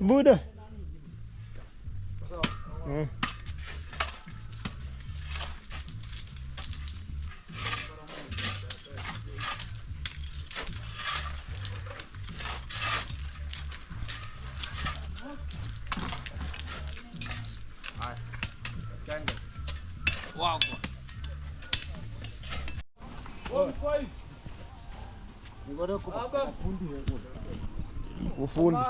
Buddha. Wow. Ufundi.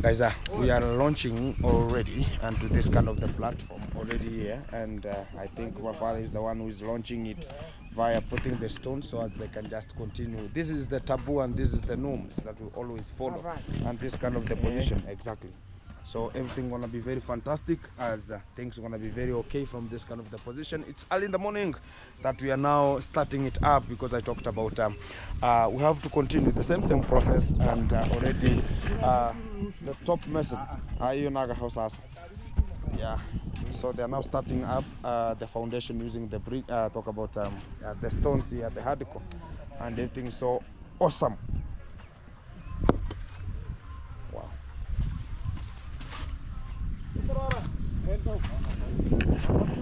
Guys, we are launching already onto this kind of the platform already here, and I think my father is the one who is launching it via putting the stones so as they can just continue. This is the taboo and this is the norms that we always follow, and this kind of the position exactly. So everything gonna be very fantastic, as things gonna be very okay from this kind of the position. It's early in the morning that we are now starting it up, because I talked about we have to continue the same process, and already the top message yeah, so they are now starting up the foundation using the brick, talk about the stones here, the hardcore, and everything is so awesome. Wow.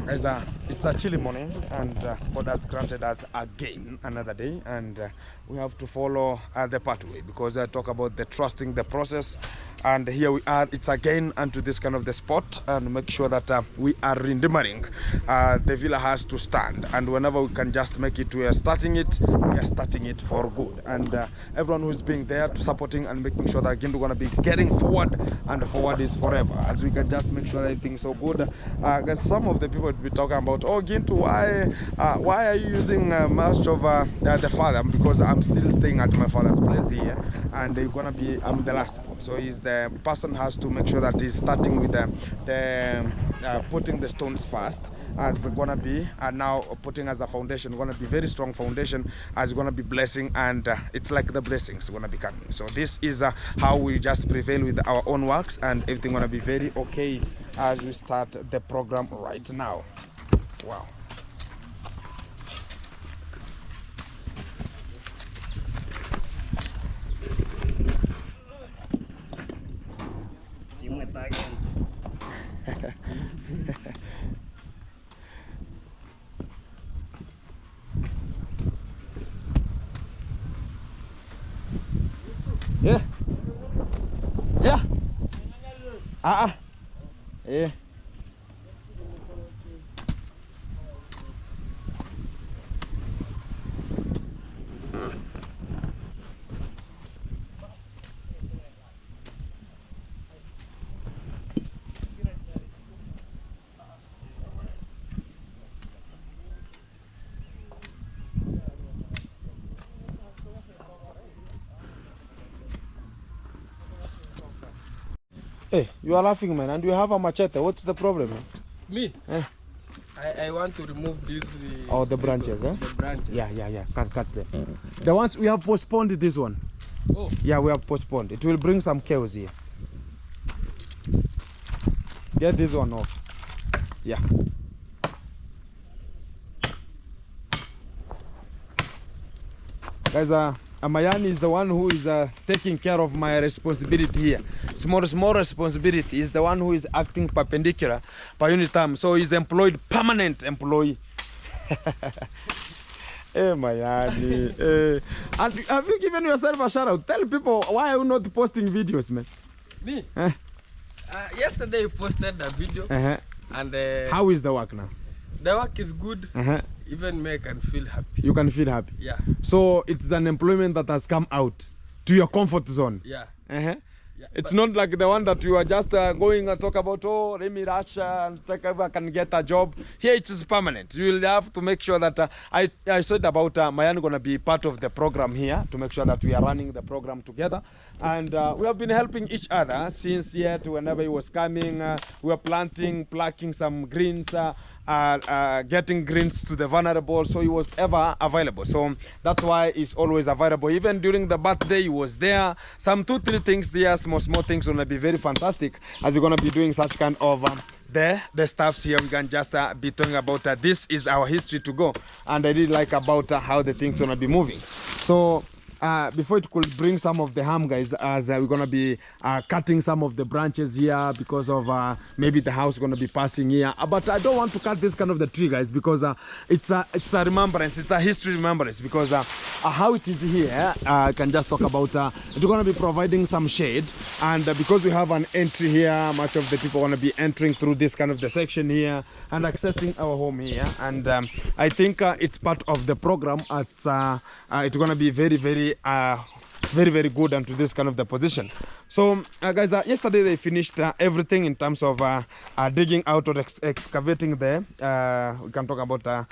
Guys, it's a chilly morning, and God has granted us again another day, and we have to follow the pathway, because I talk about the trusting the process, and here we are. It's again onto this kind of the spot, and make sure that we are rendering. The villa has to stand, and whenever we can just make it, we are starting it for good, and everyone who's being there to supporting and making sure that again we're going to be getting forward, and forward is forever, as we can just make sure that everything's so good. Because some of the people would be talking about, oh Gintu, why are you using much of the father? Because I'm still staying at my father's place here, and they're gonna be, I'm the last one, so he's the person has to make sure that he's starting with the putting the stones first, as gonna be now putting as a foundation, gonna be very strong foundation, as gonna be blessing, and it's like the blessings gonna be coming. So this is how we just prevail with our own works, and everything gonna be very okay as we start the program right now. Wow. Yeah. Yeah. Yeah. Hey, you are laughing, man, and you have a machete. What's the problem, man? Me? I want to remove these. Oh, the branches, The branches. Yeah. Cut them. The ones we have postponed this one. Oh. Yeah, we have postponed. It will bring some chaos here. Get this one off. Yeah. Guys, Amayani is the one who is taking care of my responsibility here. Small responsibility is the one who is acting perpendicular per unit time. So he's employed, permanent employee. Hey, Mayani. And have you given yourself a shout out? Tell people, why are you not posting videos, man? Me? Yesterday you posted a video. And how is the work now? The work is good. Even me, I can feel happy. You can feel happy? Yeah. So it's an employment that has come out to your comfort zone? Yeah. Yeah, it's not like the one that you are just going and talk about, oh, let me rush and take over, I can get a job. Here it is permanent. You will have to make sure that I said about Mayan going to be part of the program here to make sure that we are running the program together. And we have been helping each other since yet whenever he was coming. We were plucking some greens, getting greens to the vulnerable, so he was ever available. So that's why he's always available. Even during the birthday, he was there. Some 2-3 things there, small things, gonna be very fantastic, as you're gonna be doing such kind of the stuffs here. We can just be talking about this is our history to go, and I really like about how the things gonna be moving. So before it could bring some of the ham, guys, as we're gonna be cutting some of the branches here because of maybe the house gonna be passing here. But I don't want to cut this kind of the tree, guys, because it's a remembrance, it's a history remembrance. Because how it is here, I can just talk about it's gonna be providing some shade, and because we have an entry here, much of the people gonna be entering through this kind of the section here and accessing our home here. And I think it's part of the program. It's gonna be very very good into this kind of the position. So guys, yesterday they finished everything in terms of digging out or excavating there. We can talk about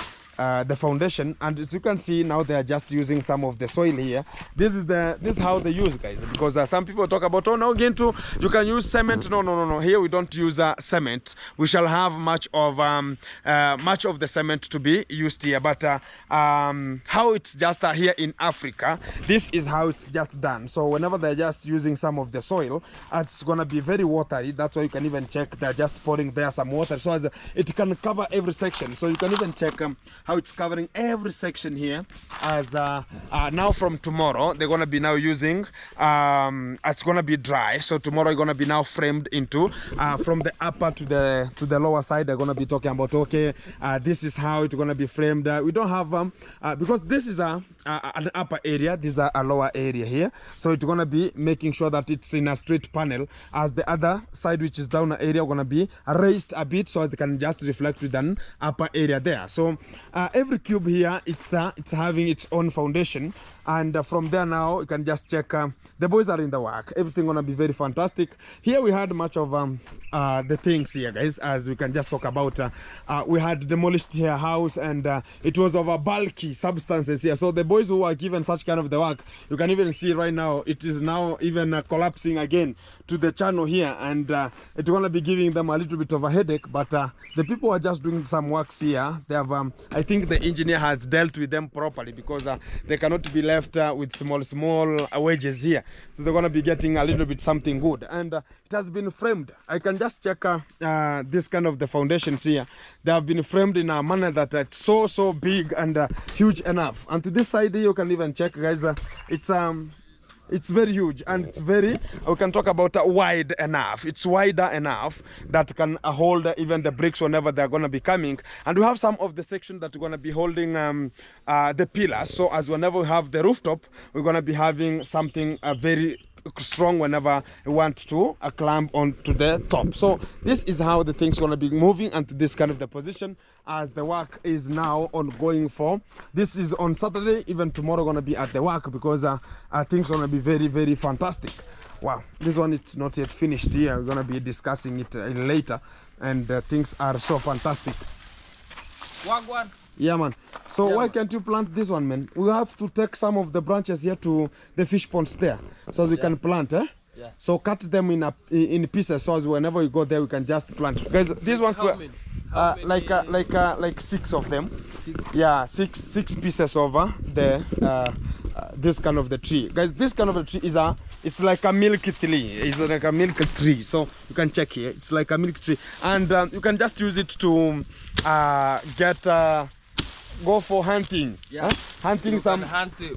the foundation, and as you can see now they are just using some of the soil here. This is how they use, guys, because some people talk about, oh no, Gintu, you can use cement. No, here we don't use cement. We shall have much of the cement to be used here, but how it's just here in Africa, this is how it's just done. So whenever they're just using some of the soil, it's gonna be very watery. That's why you can even check they're just pouring there some water, so as it can cover every section. So you can even check how it's covering every section here. As now from tomorrow they're gonna be now using it's gonna be dry, so tomorrow you're gonna be now framed into from the upper to the lower side. They're gonna be talking about, okay, this is how it's gonna be framed. We don't have because this is an upper area, this is a lower area here, so it's gonna be making sure that it's in a straight panel, as the other side, which is down area, gonna be raised a bit so it can just reflect with an upper area there. So every cube here, it's having its own foundation, and from there now you can just check. The boys are in the work. Everything gonna be very fantastic. Here we had much of the things here, guys, as we can just talk about. We had demolished here house, and it was of a bulky substances here. So the boys who are given such kind of the work, you can even see right now it is now even collapsing again to the channel here, and it's gonna be giving them a little bit of a headache. But the people are just doing some works here. They have I think the engineer has dealt with them properly, because they cannot be left with small wedges here. So they're gonna be getting a little bit something good, and it has been framed. I can just check this kind of the foundations here. They have been framed in a manner that it's so big and huge enough. And to this side here, you can even check, guys, it's very huge, and it's very, we can talk about wide enough. It's wider enough that can hold even the bricks whenever they're going to be coming. And we have some of the section that we're going to be holding the pillars. So as whenever we have the rooftop, we're going to be having something very strong whenever we want to climb onto the top. So this is how the things going to be moving into this kind of the position, as the work is now ongoing for. This is on Saturday, even tomorrow going to be at the work, because things going to be very fantastic. Wow, this one it's not yet finished here. We're going to be discussing it later, and things are so fantastic. Wagwan. Yeah, man. So yeah, why can't you plant this one, man? We have to take some of the branches here to the fish ponds there, so as we can plant, eh? Yeah. So cut them in pieces, so as whenever we go there, we can just plant. Guys, these ones were like 6 of them. 6? Yeah, six pieces over this kind of the tree. Guys, this kind of a tree is it's like a milk tree. It's like a milk tree. So you can check here. It's like a milk tree, and you can just use it to go for hunting. Yeah. Hunting you some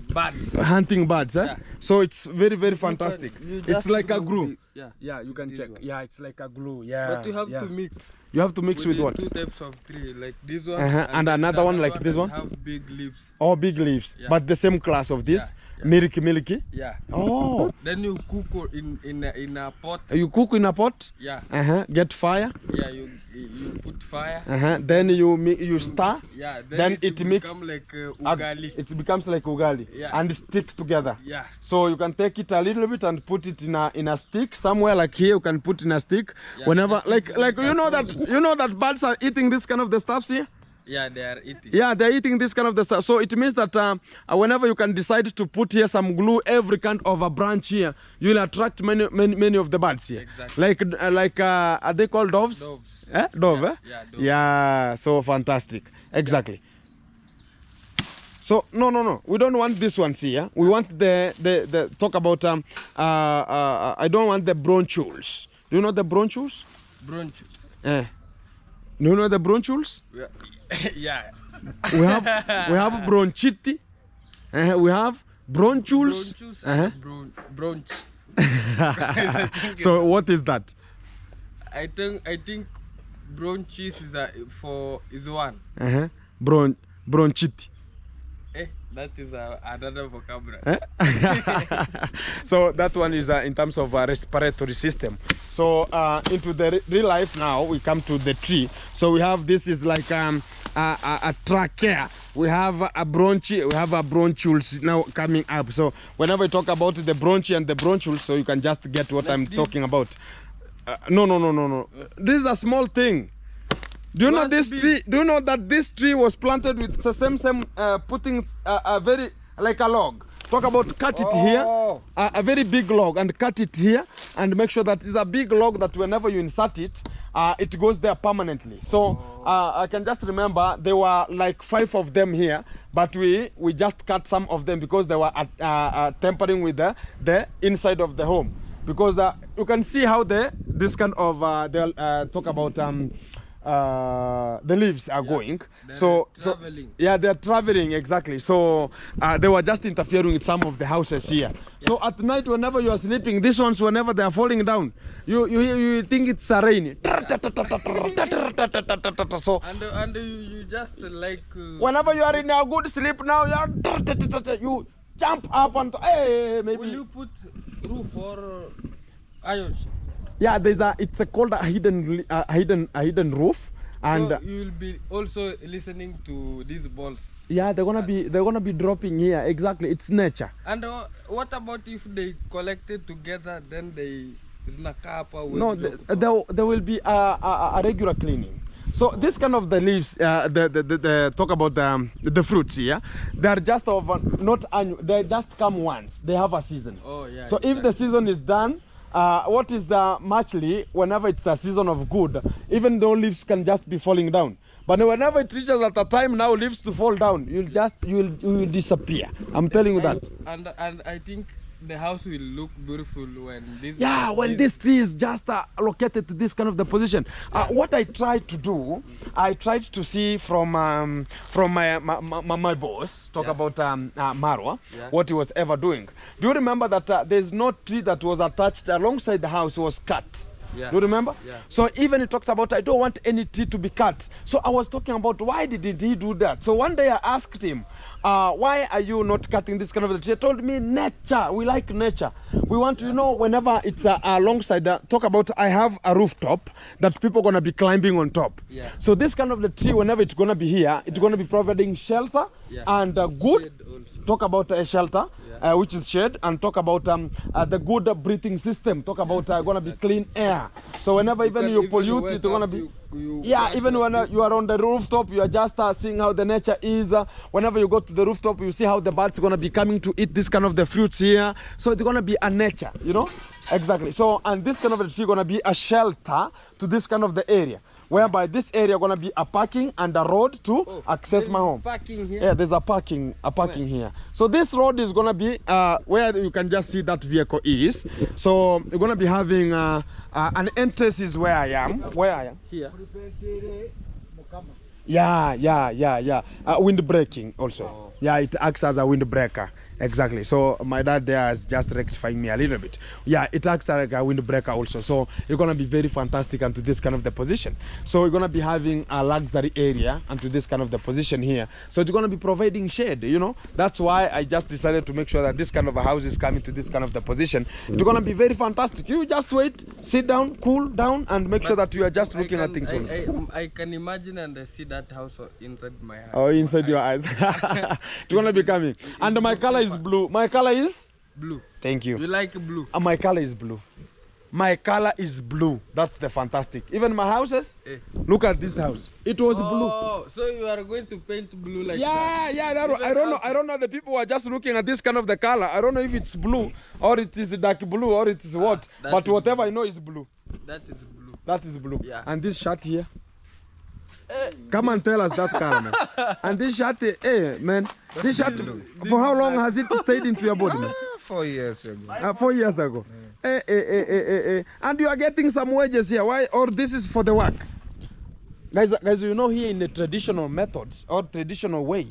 birds. Hunting birds, eh? Yeah. So it's very fantastic. It's like a glue. Yeah, you can check. One. Yeah, it's like a glue. Yeah. But you have to mix. You have to mix with what? 2 types of tree, like this one, and another one like this one. Have big leaves. Oh, big leaves. Yeah. But the same class of this. Yeah. Milky. Yeah. Oh. Then you cook in a pot. You cook in a pot. Yeah. Get fire. Yeah, you put fire. Then you stir. Yeah. Then it mix. Become like ugali. It becomes like ugali. Yeah. And sticks together. Yeah. So you can take it a little bit and put it in a stick somewhere, like here. You can put in a stick. Yeah, whenever like you know that birds are eating this kind of the stuffs here. Yeah, they are eating. Yeah, they're eating this kind of the stuff. So it means that whenever you can decide to put here some glue every kind of a branch here, you'll attract many of the birds here. Exactly. Like are they called doves? Doves. Dove, yeah, eh? Yeah, dove. Yeah, so fantastic. Exactly. So no, we don't want this one here. We want the talk about I don't want the bronchules. Do you know the bronchules? Bronchules. Do you know the bronchules? Yeah. We have bronchiti. We have bronchules. Bronchus and bronch. So what is that? I think bronchis is one. Bronchiti. That is another vocabulary. So that one is in terms of respiratory system. So into the real life now, we come to the tree. So we have, this is like a trachea. We have a bronchi, we have a bronchioles now coming up. So whenever I talk about the bronchi and the bronchioles, so you can just get what I'm talking about. No. This is a small thing. Do you know this tree? Do you know that this tree was planted with the same putting a very like a log? Talk about cut it here, a very big log, and cut it here, and make sure that it's a big log that whenever you insert it, it goes there permanently. So I can just remember there were like 5 of them here, but we just cut some of them because they were tampering with the inside of the home. Because you can see how this kind of they'll talk about the leaves are going. So yeah, they're traveling, exactly. So they were just interfering with some of the houses here. So at night, whenever you are sleeping, these ones, whenever they are falling down, you think it's a rain. So and you just like whenever you are in a good sleep now, you jump up and maybe. Will you put roof or iron sheet? Yeah, it's called a hidden roof, and so you will be also listening to these balls. Yeah, they're gonna be dropping here. Exactly, it's nature. And what about if they collected together, then they snack up? No, there will be a regular cleaning. So this kind of the leaves, the talk about the fruits here, they're just not annual. They just come once. They have a season. Oh yeah. So if the season is done. What is the muchly whenever it's a season of good, even though leaves can just be falling down, but whenever it reaches at a time now leaves to fall down, you will disappear. I'm telling you that. And I think the house will look beautiful when this. Yeah, when this tree is just located to this kind of the position. What I tried to do, I tried to see from my boss talk about Marwa, what he was ever doing. Do you remember that there's no tree that was attached alongside the house was cut? Yeah. Do you remember? Yeah. So even he talks about, I don't want any tree to be cut. So I was talking about why did he do that? So one day I asked him, why are you not cutting this kind of tree? He told me, nature. We like nature. We want to, whenever it's alongside, talk about, I have a rooftop that people are going to be climbing on top. Yeah. So this kind of the tree, whenever it's going to be here, it's going to be providing shelter and good. Talk about a shelter, which is shade, and talk about the good breathing system. Talk about going to be clean air. So whenever even you pollute, it's going to be. Even when you are on the rooftop, you are just seeing how the nature is. Whenever you go to the rooftop, you see how the birds are going to be coming to eat this kind of the fruits here. So it's going to be a nature, Exactly. So, and this kind of the tree going to be a shelter to this kind of the area. Whereby this area going to be a parking and a road to access my home. Parking here? Yeah, there's a parking here. So this road is going to be where you can just see that vehicle is. So you're going to be having an entrance is where I am. Where I am? Here. Yeah. Wind braking also. Oh. Yeah, it acts as a windbreaker. Exactly. So my dad there is just rectifying me a little bit. Yeah, it acts like a windbreaker also. So you're gonna be very fantastic into this kind of the position. So you're gonna be having a luxury area into this kind of the position here. So it's gonna be providing shade. That's why I just decided to make sure that this kind of a house is coming to this kind of the position. It's gonna be very fantastic. You just wait, sit down, cool down, and make sure that you are just looking at things. I can imagine and see that house inside my house. Oh, inside your eyes. It's gonna be coming. And my color is blue. My color is blue. Thank you. You like blue? My color is blue. My color is blue. That's the fantastic. Even my houses. Look at this house. It was blue. Oh, so you are going to paint blue like that? Yeah. I don't know. The people are just looking at this kind of the color. I don't know if it's blue or it is dark blue or it is what. But whatever I know is blue. That is blue. That is blue. Yeah. And this shirt here. Come and tell us that color, man. And this shirt, man. This shirt, for how long has it stayed into your body, man? 4 years ago. 4 years ago. And you are getting some wages here. Why? Or this is for the work? Guys, you know, here in the traditional method or traditional way,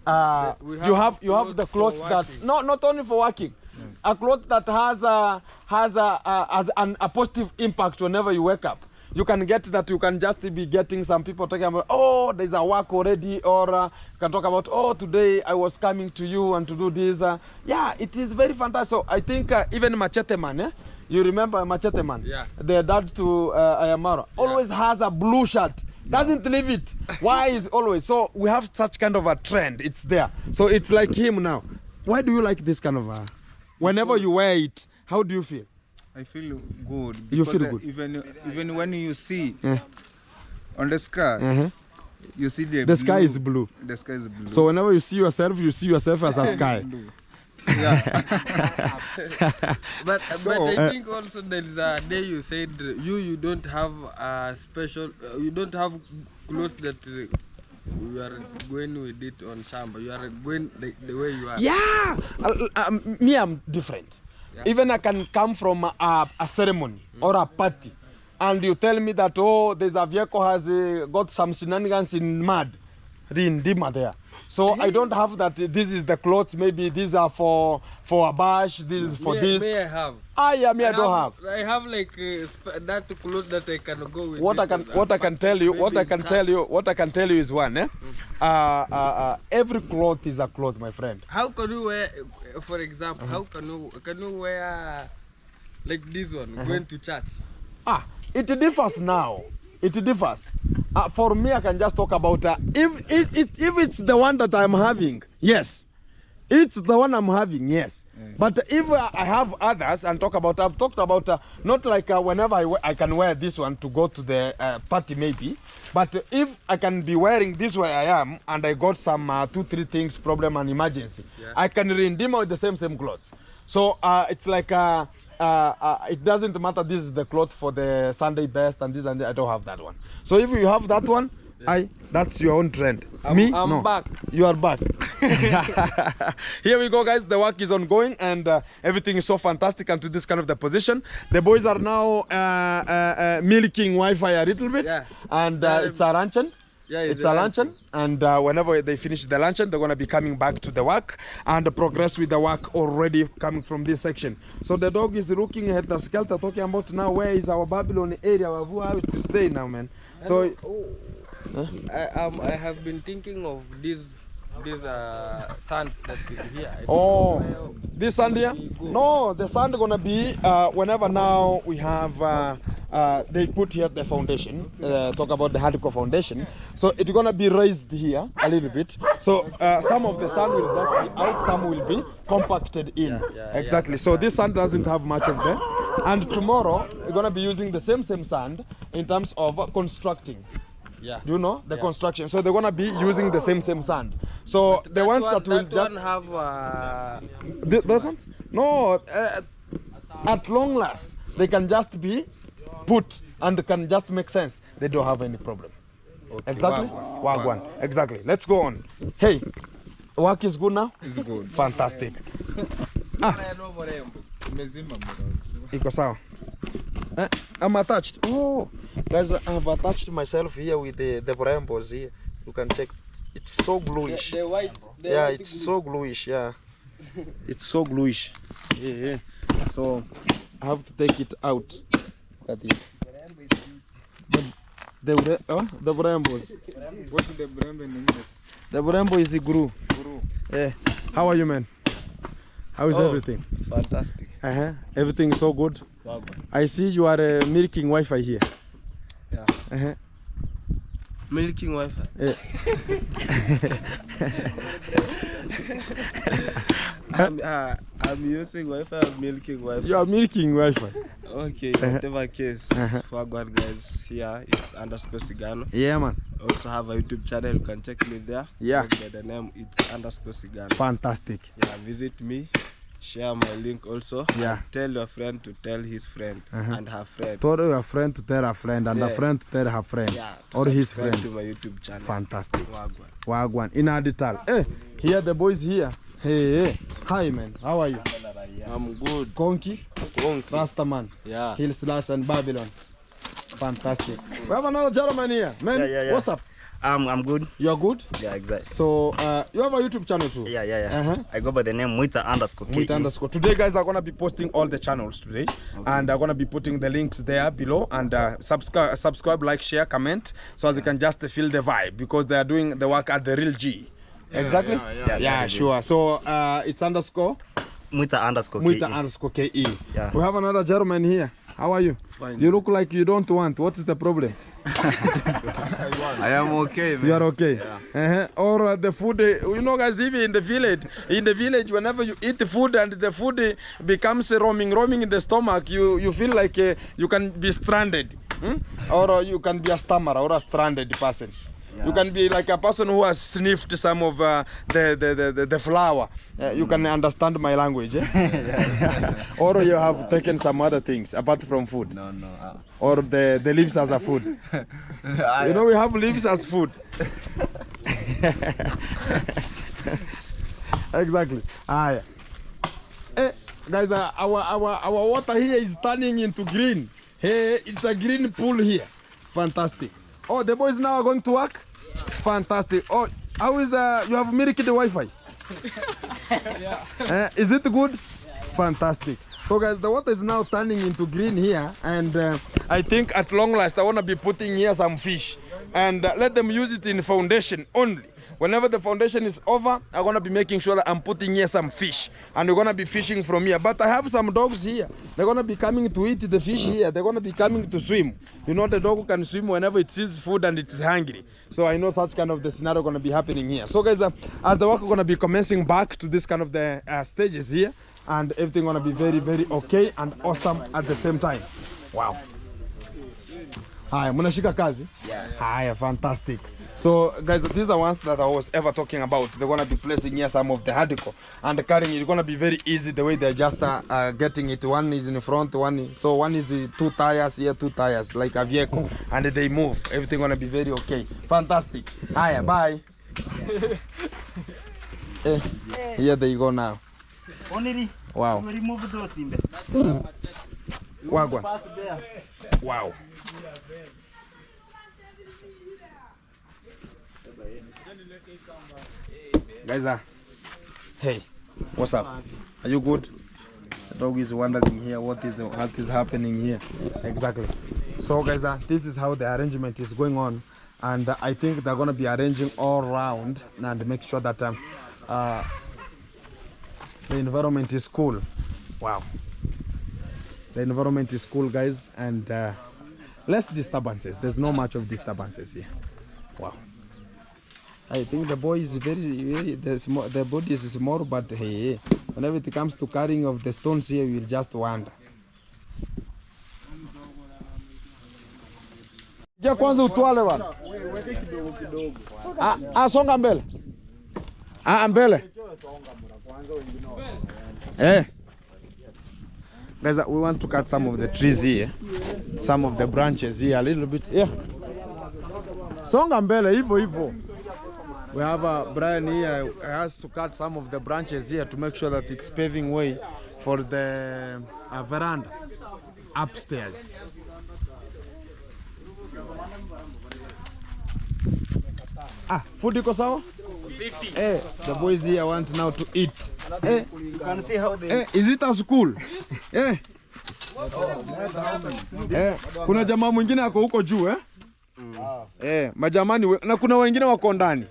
you have the clothes that not only for working, a cloth that has a positive impact whenever you wake up. You can get that. You can just be getting some people talking about, oh, there's a work already, or you can talk about, oh, today I was coming to you and to do this. Yeah, it is very fantastic. So I think even Machete Man, you remember Machete Man? Yeah. The dad to Ayamaro always has a blue shirt. Doesn't leave it. Why is always? So we have such kind of a trend. It's there. So it's like him now. Why do you like this kind of whenever you wear it, how do you feel? I feel good. You feel good? Even when you see on the sky, you see the blue. Sky is blue. The sky is blue. So whenever you see yourself as a sky. Yeah. but I think also there is a day you said you don't have a special, you don't have clothes that you are going with it on Samba. You are going the way you are. Yeah, me, I'm different. Yeah. Even I can come from a ceremony or a party, and you tell me that, oh, there's a vehicle has got some shenanigans in mud, in Dima there. So I don't have that. This is the clothes. Maybe these are for a bash. This is for this. May I have? Yeah, I don't have. I have like that clothes that I can go with. What I can tell you is one. Every cloth is a cloth, my friend. How can you wear, for example, how can you wear like this one going to church? It differs now. It differs. For me, I can just talk about if it's the one that I'm having, yes. It's the one I'm having, yes. But if I have others and I've talked about not like whenever I can wear this one to go to the party maybe, but if I can be wearing this way I am and I got some 2-3 things, problem and emergency, I can redeem with the same clothes. So it's like it doesn't matter. This is the cloth for the Sunday best and this and that. I don't have that one. So if you have that one, that's your own trend. I'm no. Back. You are back. Here we go, guys. The work is ongoing and everything is so fantastic and to this kind of the position. The boys are now milking Wi-Fi a little bit, and it's a luncheon. Yeah, it's a luncheon, and whenever they finish the luncheon, they're going to be coming back to the work and progress with the work already coming from this section. So the dog is looking at the skelter, talking about now where is our Babylon area, where we to stay now, man. So I have been thinking of these sands that is here. This sand here? No, the sand gonna be whenever now we have they put here the foundation, talk about the hardcore foundation. So it's gonna be raised here a little bit. So some of the sand will just be out, some will be compacted in. Exactly. So this sand doesn't have much of them. And tomorrow we're gonna be using the same sand in terms of constructing. Yeah. You know the construction. So they're gonna be using the same sand. So the ones that will just have those ones? No, at long last they can just be put and can just make sense. They don't have any problem. Okay. Exactly. Wagwan. Exactly. Let's go on. Hey, work is good now? It's good. Fantastic. Iko sawa. I'm attached. Oh, guys, I've attached myself here with the brambos here. You can check. It's so bluish. The white. It's so bluish. Yeah, it's so bluish. Yeah. So I have to take it out. Look at this. The brambos. What is the brambo in English? The brambo is a guru. Yeah. How are you, man? How is everything? Fantastic. Everything is so good. I see you are milking Wi-Fi here. Yeah. Milking Wi-Fi. I'm using Wi-Fi. I'm milking Wi-Fi. You are milking Wi-Fi. Okay. Whatever case, Wagwan guys here. It's _Sigano. Yeah, man. Also have a YouTube channel. You can check me there. Yeah. By the name it's _Sigano. Fantastic. Yeah. Visit me. Share my link also. Yeah. Tell your friend to tell his friend and her friend. Tell your friend to tell her friend and a friend to tell her friend. Yeah. Or his friend. To my YouTube channel. Fantastic. Wagwan. Wagwan. In Adital. Here the boys here. Hey. Hi, man. How are you? I'm good. Konki. Rastaman. Yeah. Hill Slash and Babylon. Fantastic. We have another gentleman here. Man, Yeah. what's up? I'm good. You're good? Yeah, exactly. So, you have a YouTube channel too? Yeah. I go by the name Muita_KE. Today, guys, are gonna be posting all the channels today, and I'm gonna be putting the links there below. And subscribe, like, share, comment, so as you can just feel the vibe, because they are doing the work at the real G. Exactly. Yeah, sure. So it's Muita_KE. Yeah. We have another gentleman here. How are you? Fine. You look like you don't want. What is the problem? I am okay, man. You are okay. Or the food, you know, guys, even in the village, whenever you eat the food and the food becomes roaming in the stomach, you feel like you can be stranded, or you can be a stammerer or a stranded person. You can be like a person who has sniffed some of the flour. You can understand my language. Or you have taken some other things apart from food. No. Or the leaves as a food. You know, we have leaves as food. Exactly. Hey, guys, our water here is turning into green. Hey, it's a green pool here. Fantastic. Oh, the boys now are going to work? Fantastic. Oh, how is you have milked the Wi-Fi? Is it good? Fantastic. So guys, the water is now turning into green here, and I think at long last I want to be putting here some fish and let them use it in foundation only. Whenever the foundation is over, I'm going to be making sure that I'm putting here some fish, and we're going to be fishing from here. But I have some dogs here. They're going to be coming to eat the fish here. They're going to be coming to swim. You know, the dog can swim whenever it sees food and it's hungry. So I know such kind of the scenario going to be happening here. So guys, as the work is going to be commencing back to this kind of the stages here, and everything going to be very, very okay and awesome at the same time. Wow. Hi, munashika kazi? Yeah. Hi, fantastic. So guys, these are the ones that I was ever talking about. They're gonna be placing here some of the hardcore and carrying it. It's gonna be very easy the way they're just getting it. One is in the front, one is 2 tires here, 2 tires like a vehicle, and they move. Everything gonna be very okay. Fantastic. Hiya, bye. Here they go now. Wow. Remove those in Wagwan. Wow. Guys, hey, what's up? Are you good? The dog is wondering here what is happening here. Exactly. So guys, this is how the arrangement is going on, and I think they're going to be arranging all around and make sure that the environment is cool. Wow. The environment is cool, guys, and less disturbances. There's not much of disturbances here. Wow. I think the boy is very the body is small, but hey, whenever it comes to carrying of the stones here, we'll just wonder. Kwanza utwale bwana. Songa mbele. Mbele. Guys, we want to cut some of the trees here, some of the branches here a little bit. Yeah. Songa mbele hivyo. We have Brian here. He has to cut some of the branches here to make sure that it's paving way for the veranda upstairs. Food iko sawa? 50. The boys here want now to eat. You can see how they... Is it a school? Kuna jamaa mwingine ako huko juu majamani na kuna wengine wako ndani.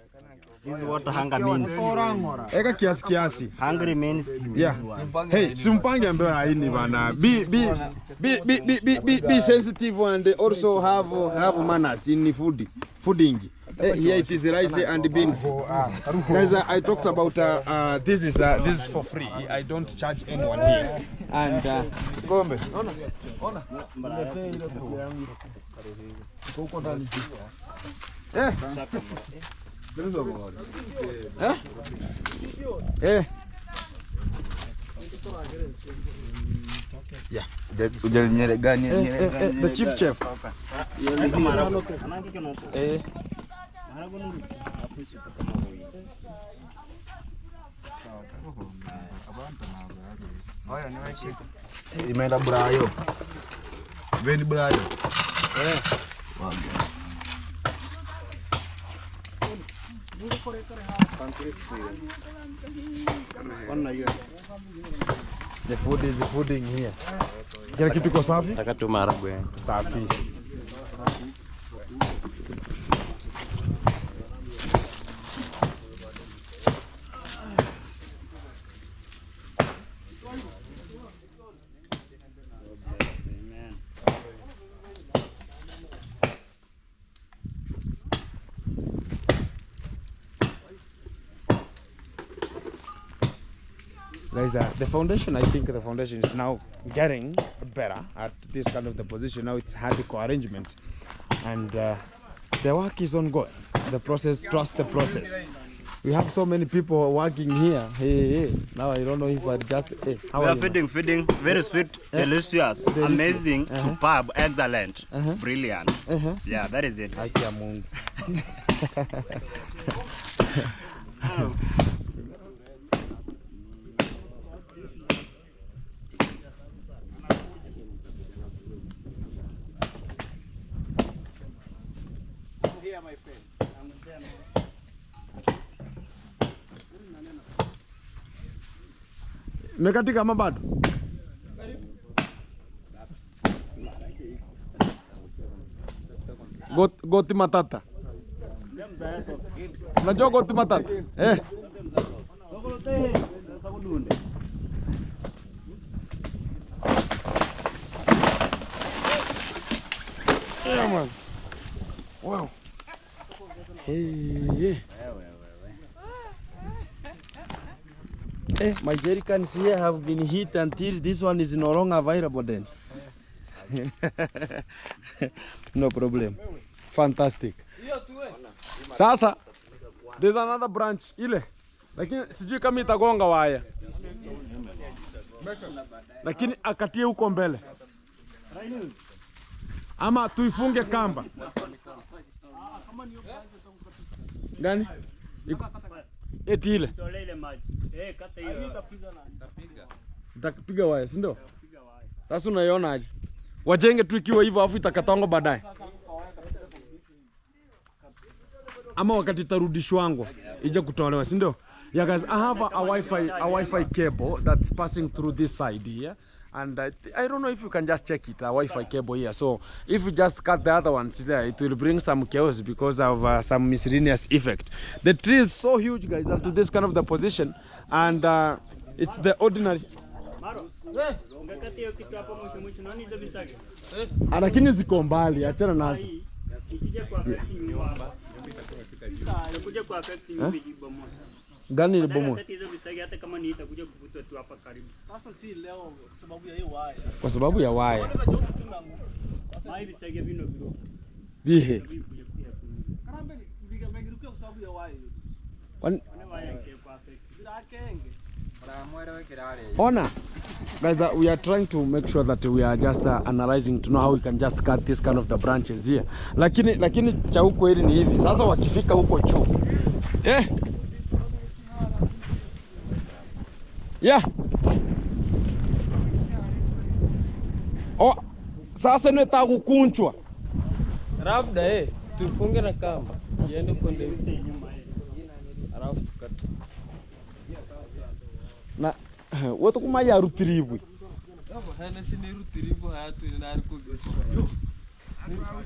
This is what hunger means. Eka kiasi. Hungry means... Yeah. Hey, simpange mbele haini bana. Be sensitive and also have manners in fooding. Here it is rice and beans. Guys, I talked about this is for free. I don't charge anyone here. And Gombe. Yeah. The chief chef. Imeenda Brayo. Veni Brayo. The food is fooding here. Kila kitu kwa safi? Nataka tu maharagwe. Safi. Guys, the foundation, I think the foundation is now getting better at this kind of the position. Now it's hardcore arrangement, and the work is ongoing. The process, trust the process. We have so many people working here. Hey. Now I don't know if I just. Hey, how We are are you, feeding, very sweet, delicious, amazing, superb, excellent, brilliant. Yeah, that is it. Haki ya Mungu. Mekatika ama bado? Goti matata. Unajua goti matata? Yeah, man. Wow. Hey. My jerrycans here have been hit until this one is no longer available then. No problem. Fantastic. Sasa, there's another branch ile. Lakini sijui kama itagonga waya. Lakini akatie huko mbele. Ama tuifunge kamba. Gani? Eti ile. Itapiga waya, si ndio? Sasa unaiona aje? Wajenge tu ikiwa hivyo afu itakatongo baadaye. Ama wakati itarudishwango ije kutolewa, si ndio? Yeah guys, I have a Wi-Fi cable that's passing through this side here. And I don't know if you can just check it, a Wi-Fi cable here. So if you just cut the other ones there, it will bring some chaos because of some miscellaneous effect. The tree is so huge, guys, up to this kind of the position, and it's the ordinary. Lakini ziko mbali, achana nazo. Gani ile bomo? Sasa si leo kwa sababu ya hiyo waya. Kwa sababu ya waya. Bihe. Karambe bigamegiruka kwa sababu ya waya. Ona, guys, we are trying to make sure that we are just analyzing to know how we can just cut this kind of the branches here. Lakini cha huko hili ni hivi. Sasa wakifika huko juu. Yeah. Oh, sasa neta kukunchwa. Labda tufunge na kamba. Iende kwenda nyuma alafu tukate. Na wote kuma ya rutiribwi. Hana sini rutiribwi hatu ni nariko.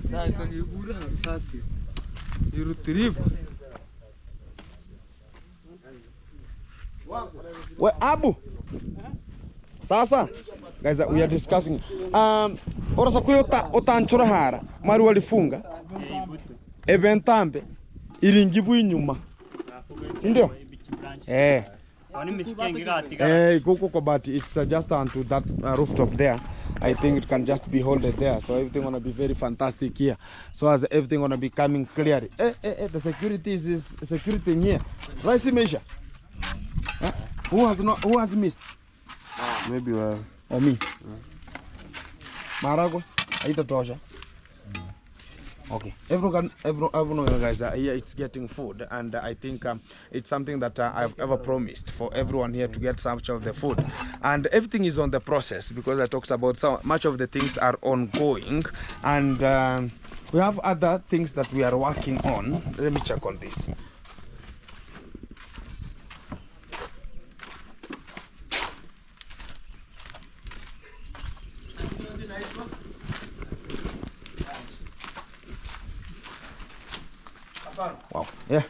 Na kagibura sasa. Ni rutiribwi. We Abu. Sasa guys, we are discussing orasa kuyota otanchura hara mari walifunga eventambe iringibu inyuma, si ndio? But it's just onto that rooftop there. I think it can just be holded there, so everything gonna be very fantastic here. So as everything gonna be coming clearly. The security is security in here. Right, Simesha? Who has missed? Maybe or me. Marago, haitatosha. Okay, everyone guys, here it's getting food, and I think it's something that I've ever promised for everyone here to get some of the food, and everything is on the process because I talked about so much of the things are ongoing, and we have other things that we are working on. Let me check on this. Wow. Yeah.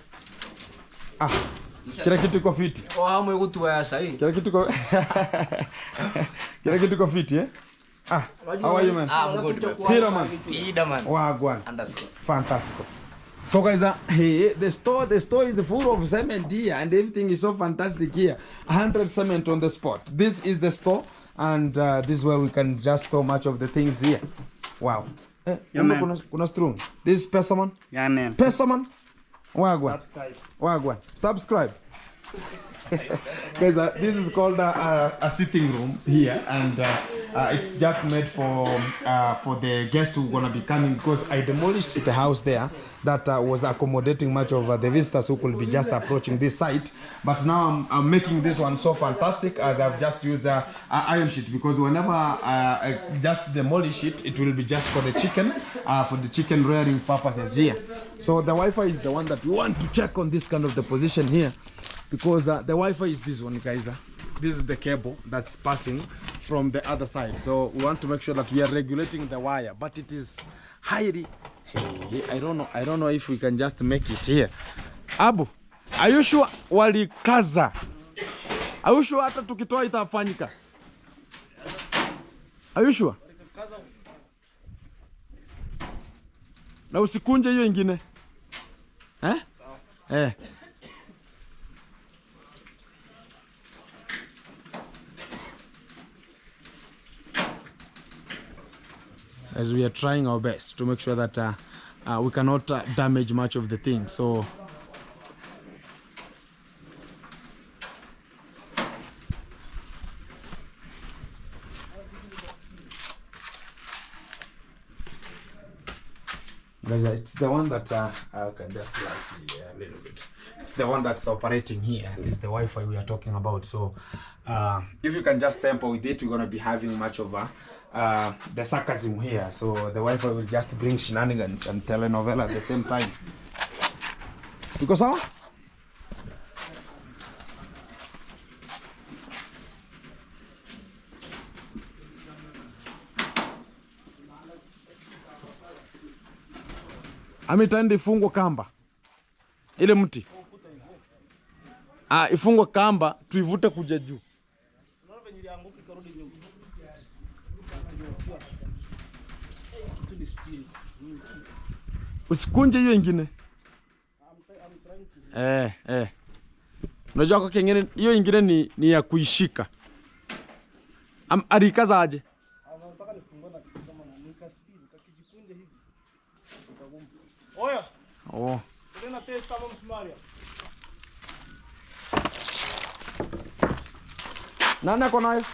Kila kitu iko fiti. Kila kitu iko Kila kitu iko fiti, eh? How are you, man? I'm good. Peter, man. Peter, man. Wagwan. Underscore. Fantastic. So guys, hey, the store is full of cement here, and everything is so fantastic here. 100 cement on the spot. This is the store, and this is where we can just store much of the things here. Wow. Yeah, man. Kuna strong. This is Pesaman. Yeah, man. Pesaman. Wagwan. Wagwan. Subscribe. Guys, this is called a sitting room here, and it's just made for the guests who are gonna be coming, because I demolished the house there that was accommodating much of the visitors who could be just approaching this site. But now I'm making this one so fantastic, as I've just used a iron sheet, because whenever I just demolish it, it will be just for the chicken rearing purposes here. So the Wi-Fi is the one that we want to check on this kind of the position here, because the Wi-Fi is this one, guys. This is the cable that's passing from the other side, so we want to make sure that we are regulating the wire, but it is highly, hey, I don't know if we can just make it here. Abu, are you sure walikaza? Are you sure hata tukitoa itafanyika? Are you sure? Na usikunje hiyo ingine. As we are trying our best to make sure that we cannot damage much of the thing. So guys, it's the one that I can just light here a little bit. It's the one that's operating here. It's the Wi-Fi we are talking about. So if you can just temper with it, we're going to be having much of the sarcasm here. So the Wi-Fi will just bring shenanigans and telenovela at the same time. Because how? Amitandi ifungwe kamba ile mti. Ifungwe kamba tuivute kuja juu. Usikunje hiyo ingine. Unajua kwa kingine hiyo ingine ni ya kuishika. Arikaza aje? Oya. Oh. Tena testa kama msumari. Nani ako nayo?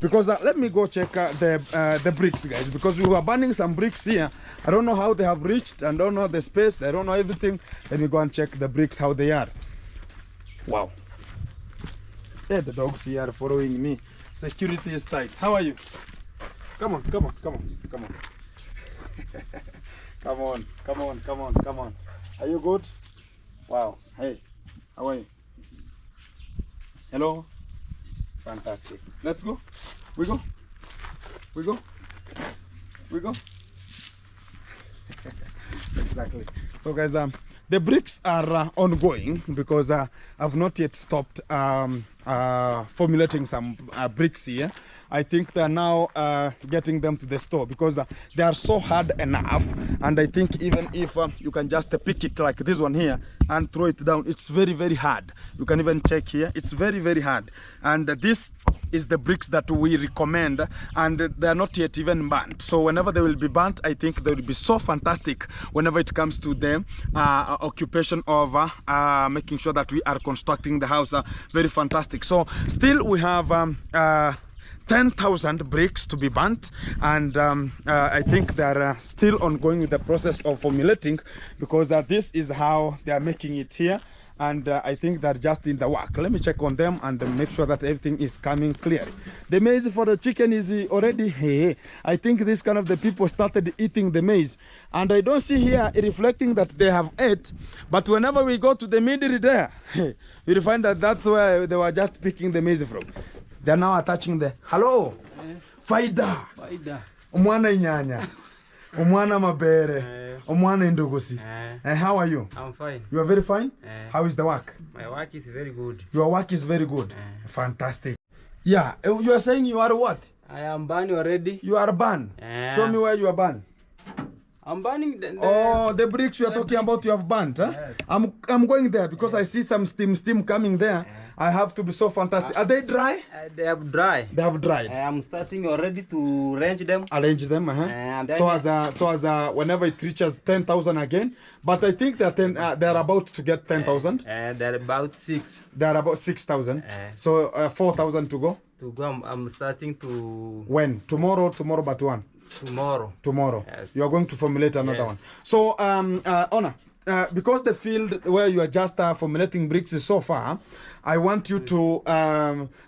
Because let me go check the bricks, guys, because we were burning some bricks here. I don't know how they have reached, and don't know the space, I don't know everything. Let me go and check the bricks, how they are. Wow. Yeah, the dogs here are following me. Security is tight. How are you? Come on, come on, come on, come on. Come on, come on, come on, come on. Are you good? Wow. Hey, how are you? Hello? Fantastic. Let's go. We go. We go. We go. Exactly. So guys, the bricks are ongoing because I've not yet stopped formulating some bricks here. I think they're now getting them to the store because they are so hard enough, and I think even if you can just pick it like this one here and throw it down, it's very, very hard. You can even check here, it's very, very hard. And this is the bricks that we recommend, and they are not yet even burnt. So whenever they will be burnt, I think they will be so fantastic whenever it comes to the occupation of making sure that we are constructing the house very fantastic. fantastic. So still we have 10,000 bricks to be burnt, and I think they are still ongoing with the process of formulating, because this is how they are making it here. And I think they're just in the work. Let me check on them and make sure that everything is coming clear. The maize for the chicken is already here. I think this kind of the people started eating the maize, and I don't see here reflecting that they have ate. But whenever we go to the middle there, we'll find that that's where they were just picking the maize from. They're now attaching the hello. Faida. Umwana inyanya. Umwana mabere. Umwana indugusi. How are you? I'm fine. You are very fine? How is the work? My work is very good. Your work is very good. Fantastic. Yeah, you are saying you are what? I am banned already. You are banned. Show me where you are banned. I'm banning the bricks you are talking about, you have burnt, huh? Yes. I'm going there because I see some steam coming there. I have to be so fantastic. Are they dry? They have dry. They have dried. I am starting already to arrange them. Arrange them, And then so as whenever it reaches 10,000 again, but I think that they're about to get 10,000. And they're about 6. They're about 6,000. So 4,000 to go. To go, I'm starting to. When? Tomorrow, but one. Tomorrow. Yes. You are going to formulate another one. Yes. So, Honor, because the field where you are just formulating bricks is so far, I want you to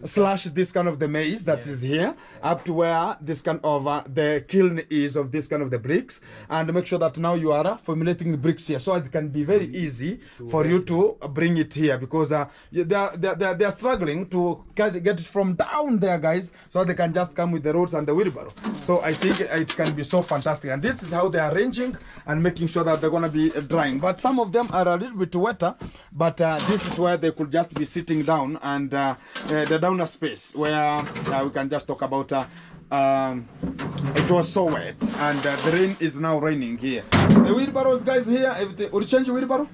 slash this kind of the maize that is here up to where this kind of the kiln is of this kind of the bricks, and make sure that now you are formulating the bricks here, so it can be very easy for you to bring it here, because they are struggling to get it from down there, guys, so they can just come with the roads and the wheelbarrow. So I think it can be so fantastic, and this is how they are arranging and making sure that they're going to be drying. But some of them are a little bit wetter, but this is where they could just be sitting down, and the downer space where we can just talk about it was so wet, and the rain is now raining here. The wheelbarrows, guys, here, will you change the wheelbarrow?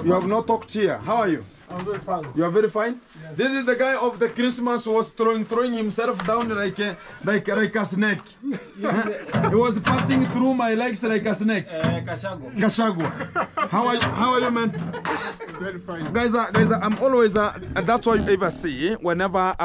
You have not talked here. How are you? I'm very fine. You are very fine? Yes. This is the guy of the Christmas who was throwing himself down like a snake. He was passing through my legs like a snake. Kashagwa. How are you, man? Very fine. Guys, I'm always that's what you ever see whenever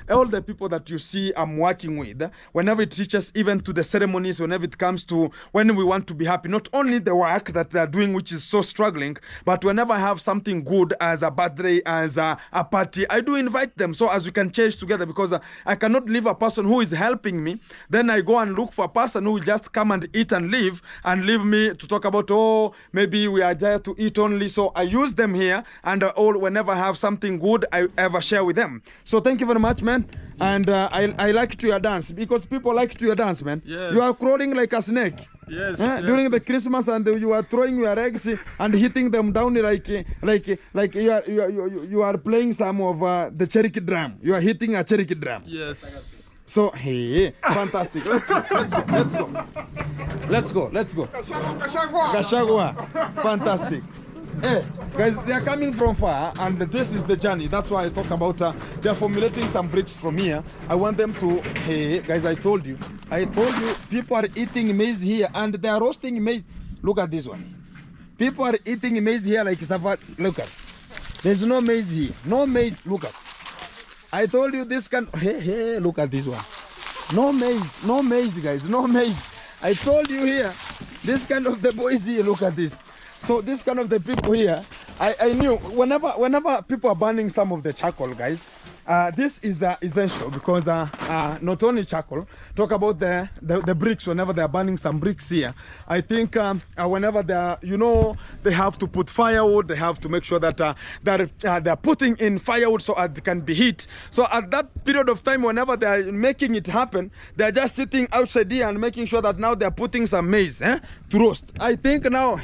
all the people that you see I'm working with, whenever it reaches even to the ceremonies, whenever it comes to when we want to be happy, not only the work that they are doing, which is so struggling, but whenever I have something good as a birthday, as a party, I do invite them so as we can change together, because I cannot leave a person who is helping me, then I go and look for a person who will just come and eat and leave me to talk about, oh, maybe we are there to eat only. So I use them here, and whenever I have something good, I ever share with them. So thank you very much, man. And I like to your dance, because people like to your dance, man. Yes. You are crawling like a snake. Yes, During the Christmas, and you are throwing your eggs and hitting them down like you are playing some of the Cherokee drum. You are hitting a Cherokee drum. Yes. So hey, fantastic. Let's go. Gashagwa. Fantastic. Hey, guys, they are coming from far, and this is the journey. That's why I talk about they are formulating some bricks from here. I want them to, hey, guys, I told you, people are eating maize here, and they are roasting maize. Look at this one. People are eating maize here like savat. Look at, there's no maize here. No maize. Look at. I told you this can, hey, look at this one. No maize, guys, no maize. I told you here, this kind of the boys here, look at this. So this kind of the people here, I knew whenever people are burning some of the charcoal, guys, this is essential, because not only charcoal, talk about the bricks. Whenever they are burning some bricks here, I think whenever they are, they have to put firewood. They have to make sure that they're putting in firewood so it can be heat. So at that period of time, whenever they are making it happen, they are just sitting outside here and making sure that now they are putting some maize to roast. I think now,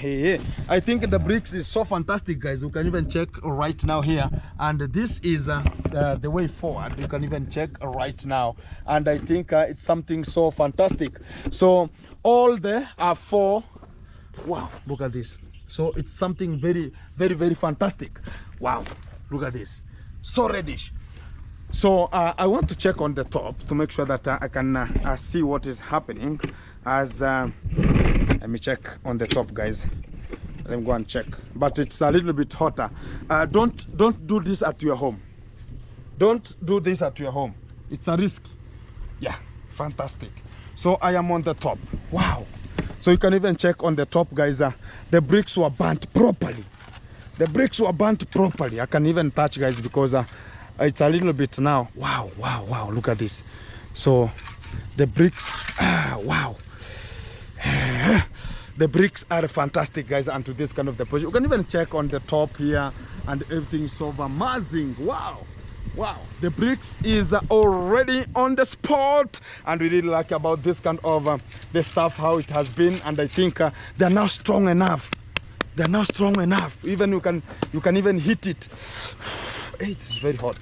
I think the bricks is so fantastic, guys. You can even check right now here, and this is the way forward. You can even check right now, and I think it's something so fantastic. So all there are 4. Wow, look at this. So it's something very, very, very fantastic. Wow, look at this, so reddish. So I want to check on the top to make sure that I can see what is happening. As let me check on the top, guys. Let me go and check, but it's a little bit hotter. Don't do this at your home. Don't do this at your home. It's a risk. Yeah, fantastic. So I am on the top. Wow. So you can even check on the top, guys. The bricks were burnt properly. The bricks were burnt properly. I can even touch, guys, because it's a little bit now. Wow, wow, wow. Look at this. So the bricks, wow. The bricks are fantastic, guys, and to this kind of the position. You can even check on the top here, and everything is so amazing. Wow. Wow, the bricks is already on the spot, and we really like about this kind of the stuff, how it has been, and I think they're now strong enough. They're now strong enough. Even you can even heat it. It's very hot.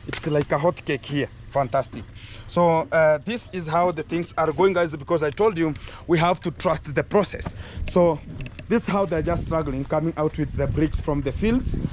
It's like a hot cake here. Fantastic. So this is how the things are going, guys, because I told you we have to trust the process. So this is how they're just struggling, coming out with the bricks from the fields. And